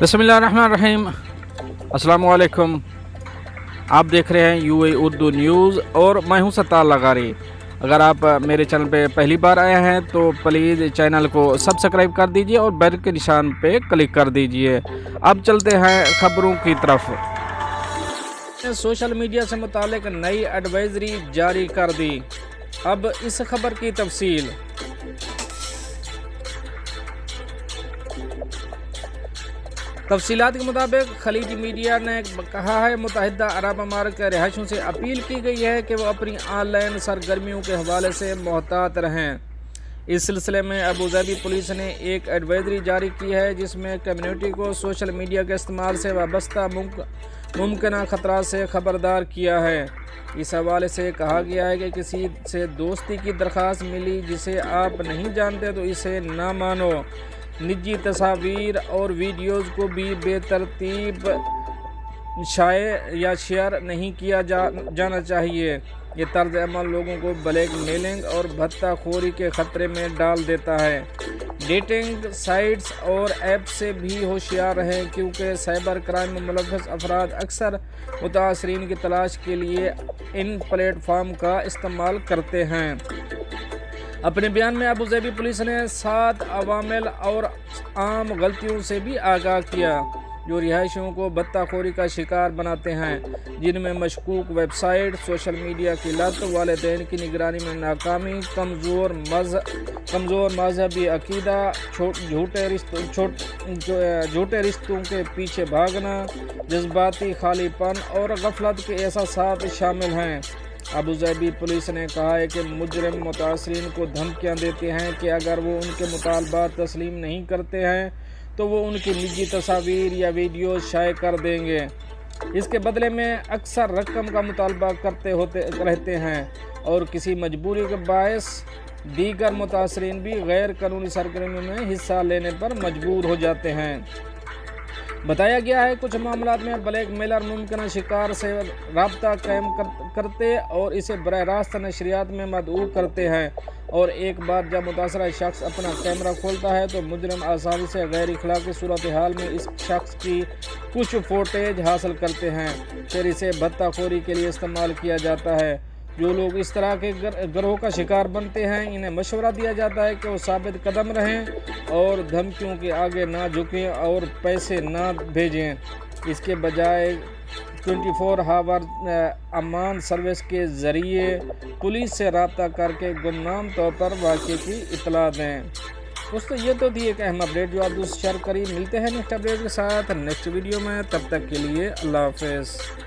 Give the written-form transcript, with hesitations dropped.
बिस्मिल्लाहिर्रहमानिर्रहीम। अस्सलाम वालेकुम। आप देख रहे हैं यूए उर्दू न्यूज़ और मैं हूं सत्तार लगारी। अगर आप मेरे चैनल पे पहली बार आए हैं तो प्लीज़ चैनल को सब्सक्राइब कर दीजिए और बेल के निशान पे क्लिक कर दीजिए। अब चलते हैं खबरों की तरफ। सोशल मीडिया से मुतालिक नई एडवाइजरी जारी कर दी। अब इस खबर की तफसील। तफसीलात के मुताबिक खलीजी मीडिया ने कहा है मुत्तहिदा अरब अमारात के रिहायशियों से अपील की गई है कि वो अपनी ऑनलाइन सरगर्मियों के हवाले से मोहतात रहें। इस सिलसिले में अबू धाबी पुलिस ने एक एडवाइजरी जारी की है जिसमें कम्युनिटी को सोशल मीडिया के इस्तेमाल से वाबस्ता मुमकिन खतरा से खबरदार किया है। इस हवाले से कहा गया है कि किसी से दोस्ती की दरख्वास्त मिली जिसे आप नहीं जानते तो इसे ना मानो। निजी तस्वीर और वीडियोज़ को भी बेतरतीब शेयर नहीं किया जाना चाहिए। ये तर्ज अमल लोगों को ब्लैक मेलिंग और भत्ताखोरी के ख़तरे में डाल देता है। डेटिंग साइट्स और ऐप से भी होशियार रहें क्योंकि साइबर क्राइम में मुलव्वस अफराद अक्सर मुतासरीन की तलाश के लिए इन प्लेटफार्म का इस्तेमाल करते हैं। अपने बयान में अबू धाबी पुलिस ने 7 अवामिल और आम गलतियों से भी आगाह किया जो रिहायशियों को भत्ताखोरी का शिकार बनाते हैं, जिनमें मशकूक वेबसाइट, सोशल मीडिया की लत, वालिदैन की निगरानी में नाकामी, कमज़ोर मजहबी अकीदा, झूठे रिश्तों के पीछे भागना, जज्बाती खालीपन और गफलत के एहसासात शामिल हैं। अबू धाबी पुलिस ने कहा है कि मुजरिम मुतासरीन को धमकियां देते हैं कि अगर वो उनके मुतालबात तस्लीम नहीं करते हैं तो वो उनकी निजी तस्वीर या वीडियो शाये कर देंगे। इसके बदले में अक्सर रकम का मुतालबा रहते हैं और किसी मजबूरी के बायस दीगर मुतासरीन भी गैर कानूनी सरगर्मियों में हिस्सा लेने पर मजबूर हो जाते हैं। बताया गया है कुछ मामलात में ब्लैक मेलर मुमकिन शिकार से राब्ता कायम करते और इसे बराह रास्त नशरियात में मदऊ करते हैं, और एक बार जब मुतासरा शख्स अपना कैमरा खोलता है तो मुजरिम आसानी से गैर अखलाकी सूरत हाल में इस शख्स की कुछ फुटेज हासिल करते हैं, फिर इसे भत्ताखोरी के लिए इस्तेमाल किया जाता है। जो लोग इस तरह के गिरोह का शिकार बनते हैं इन्हें मशवरा दिया जाता है कि वो साबित कदम रहें और धमकियों के आगे ना झुकें और पैसे ना भेजें। इसके बजाय 24 आवर अमान सर्विस के ज़रिए पुलिस से रब्ता करके गुमनाम तौर पर वाक़े की इत्तला दें। दोस्तों, ये तो थी एक अहम अपडेट जो आप दोस्त शेयर करी। मिलते हैं नेक्स्ट अपडेट के साथ नेक्स्ट वीडियो में। तब तक के लिए अल्लाह हाफ़िज़।